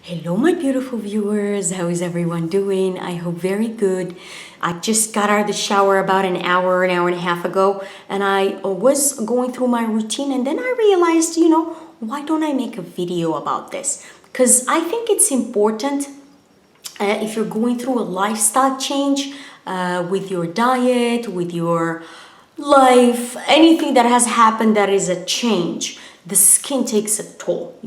Hello, my beautiful viewers. How is everyone doing? I hope very good. I just got out of the shower about an hour and a half ago, and I was going through my routine, and then I realized, why don't I make a video about this? Because I think it's important if you're going through a lifestyle change with your diet, with your life, anything that has happened that is a change, the skin takes a toll.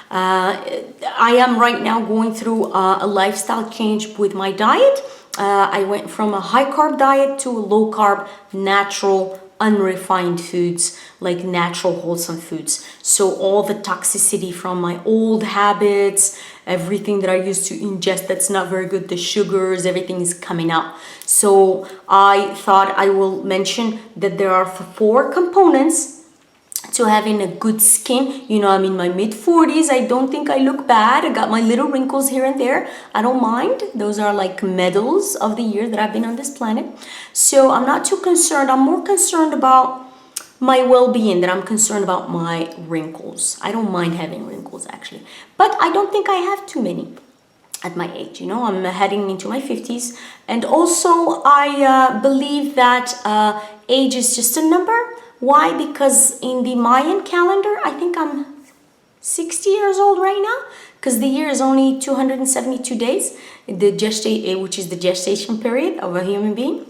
I am right now going through a lifestyle change with my diet. I went from a high carb diet to a low carb, natural, unrefined foods, like natural wholesome foods. So all the toxicity from my old habits, everything that I used to ingest that's not very good, the sugars, everything is coming out. So I thought I will mention that there are 4 components to having a good skin. I'm in my mid-40s. I don't think I look bad. I got my little wrinkles here and there. I don't mind. Those are like medals of the year that I've been on this planet. So I'm not too concerned. I'm more concerned about my well-being than I'm concerned about my wrinkles. I don't mind having wrinkles, actually. But I don't think I have too many at my age. I'm heading into my 50s. And also, I believe that age is just a number. Why? Because in the Mayan calendar, I think I'm 60 years old right now, because the year is only 272 days, which is the gestation period of a human being.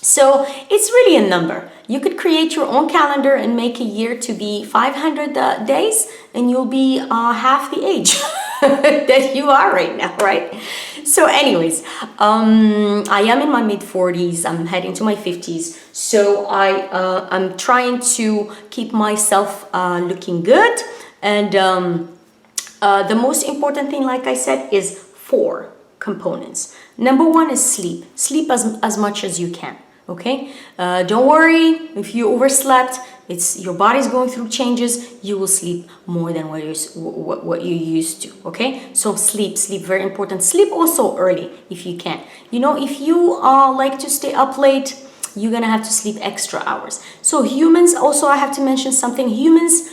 So it's really a number. You could create your own calendar and make a year to be 500 days, and you'll be half the age that you are right now, right? So anyways, I am in my mid-40s. I'm heading to my 50s. So I'm trying to keep myself looking good. And the most important thing, like I said, is 4 components. Number 1 is sleep. Sleep as much as you can. Okay, don't worry if you overslept. It's your body's going through changes. You will sleep more than what you used to. Okay, so sleep very important. Sleep also early if you can. If you like to stay up late, you're gonna have to sleep extra hours. So humans, also I have to mention something. Humans,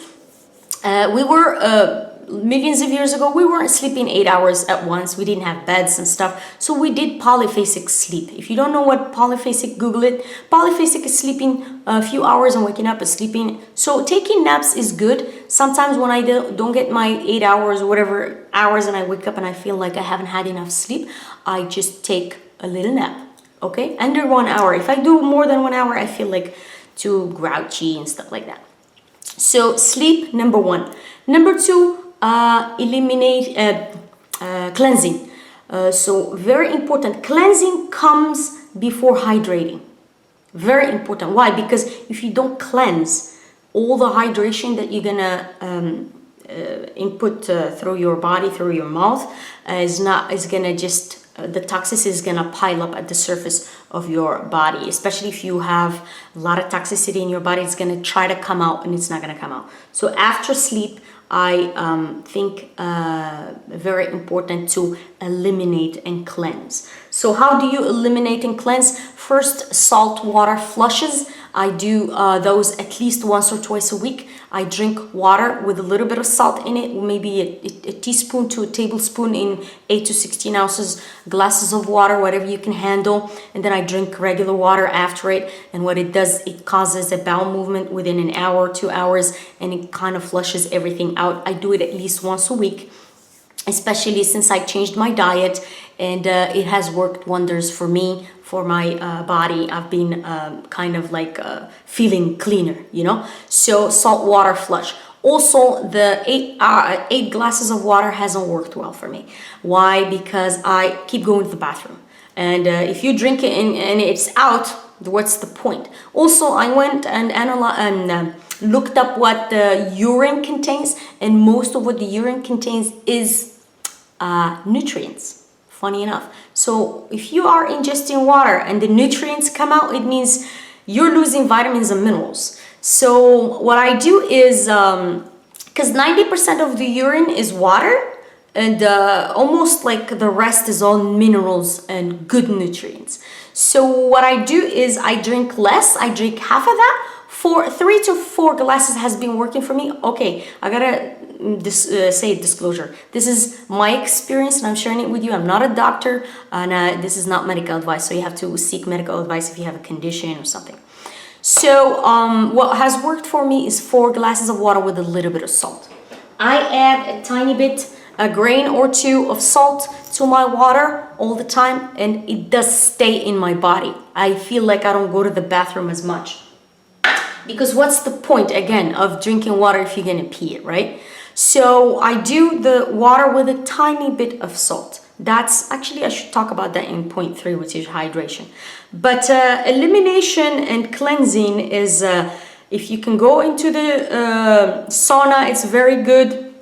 we were millions of years ago, we weren't sleeping 8 hours at once. We didn't have beds and stuff. So we did polyphasic sleep. If you don't know what polyphasic, Google it. Polyphasic is sleeping a few hours and waking up and sleeping. So taking naps is good. Sometimes when I don't get my 8 hours or whatever hours and I wake up and I feel like I haven't had enough sleep, I just take a little nap. Okay, under 1 hour. If I do more than 1 hour, I feel like too grouchy and stuff like that. So sleep, number 1. Number 2, cleansing. So very important. Cleansing comes before hydrating. Very important. Why? Because if you don't cleanse, all the hydration that you're gonna input through your body, through your mouth, is gonna just the toxicity is gonna pile up at the surface of your body. Especially if you have a lot of toxicity in your body, it's gonna try to come out and it's not gonna come out. So after sleep, I think very important to eliminate and cleanse. So how do you eliminate and cleanse? First, salt water flushes. I do those at least once or twice a week. I drink water with a little bit of salt in it, maybe a teaspoon to a tablespoon in 8 to 16 ounces glasses of water, whatever you can handle. And then I drink regular water after it. And what it does, it causes a bowel movement within an hour, 2 hours, and it kind of flushes everything out. I do it at least once a week, especially since I changed my diet, and it has worked wonders for me, for my body. I've been kind of like feeling cleaner, So salt water flush. Also, the 8 glasses of water hasn't worked well for me. Why? Because I keep going to the bathroom. And if you drink it and it's out, what's the point? Also, I went and looked up what the urine contains, and most of what the urine contains is nutrients. Funny enough. So if you are ingesting water and the nutrients come out, it means you're losing vitamins and minerals. So what I do is, because 90% of the urine is water, and almost like the rest is all minerals and good nutrients. So what I do is I drink less. I drink half of that. 3 to 4 glasses has been working for me. Okay, I gotta say disclosure. This is my experience and I'm sharing it with you. I'm not a doctor and this is not medical advice. So you have to seek medical advice if you have a condition or something. So what has worked for me is 4 glasses of water with a little bit of salt. I add a tiny bit, a grain or 2 of salt to my water all the time, and it does stay in my body. I feel like I don't go to the bathroom as much. Because what's the point, again, of drinking water if you're gonna pee it, right? So I do the water with a tiny bit of salt. That's actually, I should talk about that in point 3, which is hydration. But elimination and cleansing is, if you can go into the sauna, it's very good.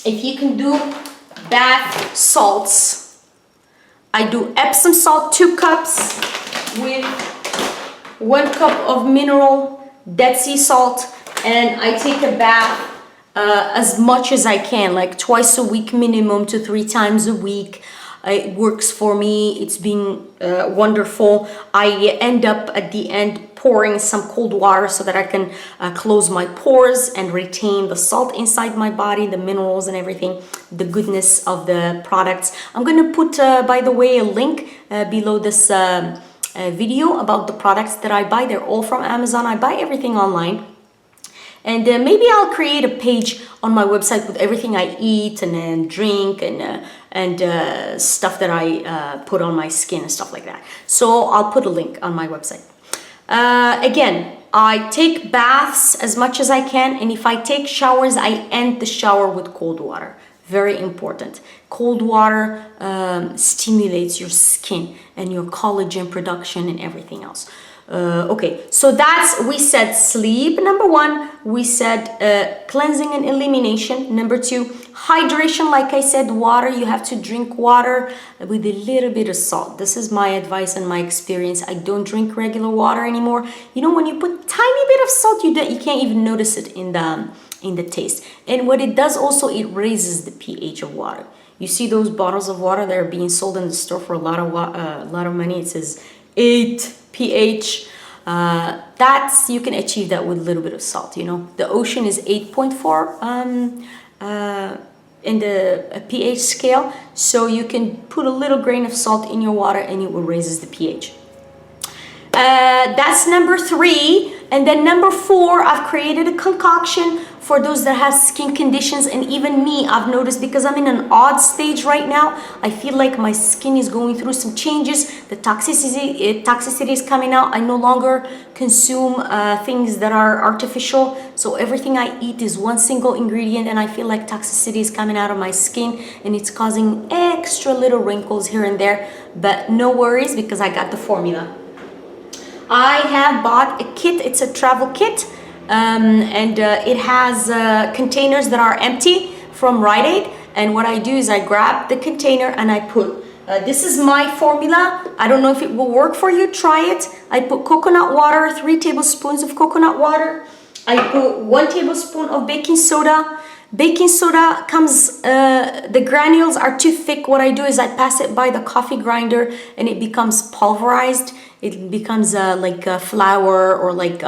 If you can do bath salts, I do Epsom salt, 2 cups with 1 cup of mineral Dead Sea salt, and I take a bath as much as I can, like twice a week minimum to 3 times a week. It works for me. It's been wonderful. I end up at the end pouring some cold water so that I can close my pores and retain the salt inside my body, the minerals and everything, the goodness of the products. I'm gonna put, by the way, a link below this video about the products that I buy. They're all from Amazon. I buy everything online. And maybe I'll create a page on my website with everything I eat and then drink and stuff that I put on my skin and stuff like that. So I'll put a link on my website. Again, I take baths as much as I can, and if I take showers, I end the shower with cold water. Very important. Cold water stimulates your skin and your collagen production and everything else. Okay, so that's, we said sleep, number 1. We said cleansing and elimination. Number 2, hydration. Like I said, water. You have to drink water with a little bit of salt. This is my advice and my experience. I don't drink regular water anymore. You know, when you put tiny bit of salt, you can't even notice it in the taste. And what it does also, it raises the pH of water. You see those bottles of water that are being sold in the store for a lot of money. It says 8 pH. That's, you can achieve that with a little bit of salt. You know, the ocean is 8.4 in the pH scale, so you can put a little grain of salt in your water and it will raises the pH. That's number 3. And then number 4, I've created a concoction for those that have skin conditions, and even me, I've noticed, because I'm in an odd stage right now. I feel like my skin is going through some changes. The toxicity is coming out. I no longer consume things that are artificial. So everything I eat is one single ingredient, and I feel like toxicity is coming out of my skin and it's causing extra little wrinkles here and there. But no worries, because I got the formula. I have bought a kit. It's a travel kit, and it has containers that are empty from Rite Aid. And what I do is I grab the container and I put, this is my formula. I don't know if it will work for you. Try it. I put coconut water, 3 tablespoons of coconut water. I put 1 tablespoon of baking soda. Baking soda comes, the granules are too thick. What I do is I pass it by the coffee grinder and it becomes pulverized. It becomes like a flour or like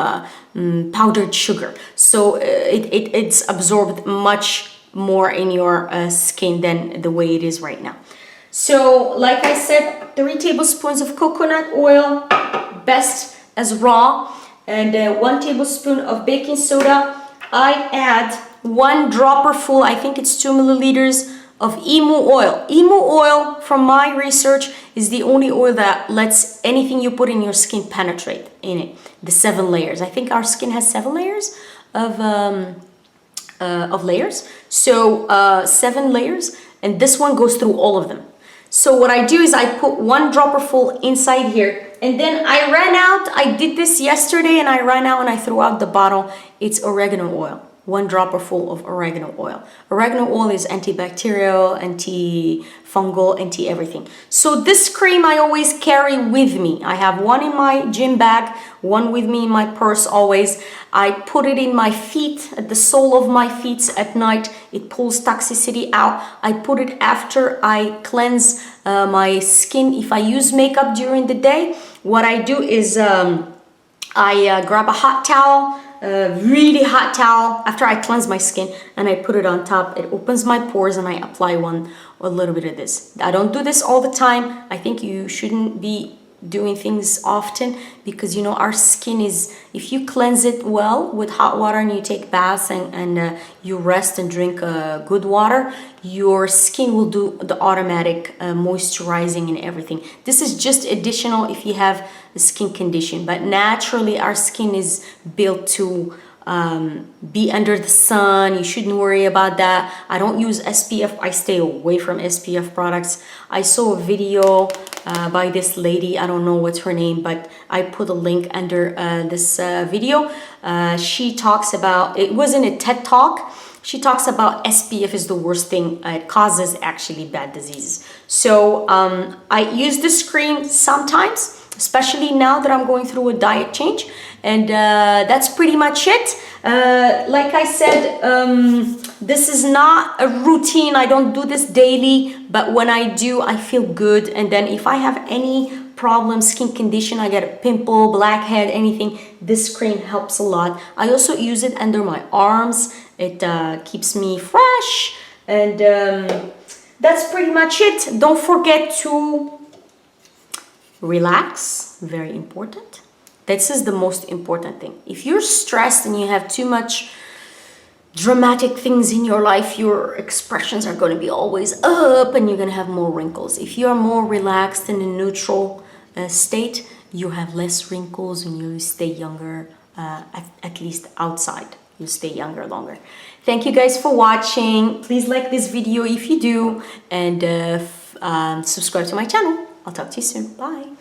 powdered sugar. So it's absorbed much more in your skin than the way it is right now. So like I said, 3 tablespoons of coconut oil, best as raw, and 1 tablespoon of baking soda. I add 1 dropper full, I think it's 2 milliliters of emu oil. Emu oil, from my research, is the only oil that lets anything you put in your skin penetrate in it. The 7 layers. I think our skin has 7 layers of layers. So 7 layers, and this one goes through all of them. So what I do is I put 1 dropper full inside here, and then I ran out. I did this yesterday and I ran out and I threw out the bottle. It's oregano oil. 1 dropper full of oregano oil. Oregano oil is antibacterial, antifungal, anti-everything. So this cream I always carry with me. I have 1 in my gym bag, 1 with me in my purse always. I put it in my feet, at the sole of my feet at night. It pulls toxicity out. I put it after I cleanse my skin. If I use makeup during the day, what I do is I grab a hot towel, a really hot towel after I cleanse my skin, and I put it on top. It opens my pores, and I apply a little bit of this. I don't do this all the time. I think you shouldn't be doing things often, because you know our skin is, if you cleanse it well with hot water and you take baths and you rest and drink good water, your skin will do the automatic moisturizing and everything. This is just additional if you have a skin condition, but naturally our skin is built to be under the sun. You shouldn't worry about that. I don't use SPF. I stay away from SPF products. I saw a video by this lady, I don't know what's her name, but I put a link under this video. She talks about, it was in a TED talk, she talks about SPF is the worst thing. It causes actually bad diseases. So I use this cream sometimes, especially now that I'm going through a diet change, and that's pretty much it. Like I said, this is not a routine. I don't do this daily, but when I do, I feel good. And then if I have any problem, skin condition, I get a pimple, blackhead, anything, this cream helps a lot. I also use it under my arms. It keeps me fresh, and that's pretty much it. Don't forget to relax, very important. This is the most important thing. If you're stressed and you have too much dramatic things in your life, your expressions are going to be always up and you're going to have more wrinkles. If you are more relaxed in a neutral state, you have less wrinkles and you stay younger, at least outside. You stay younger longer. Thank you guys for watching. Please like this video if you do, and subscribe to my channel. I'll talk to you soon. Bye.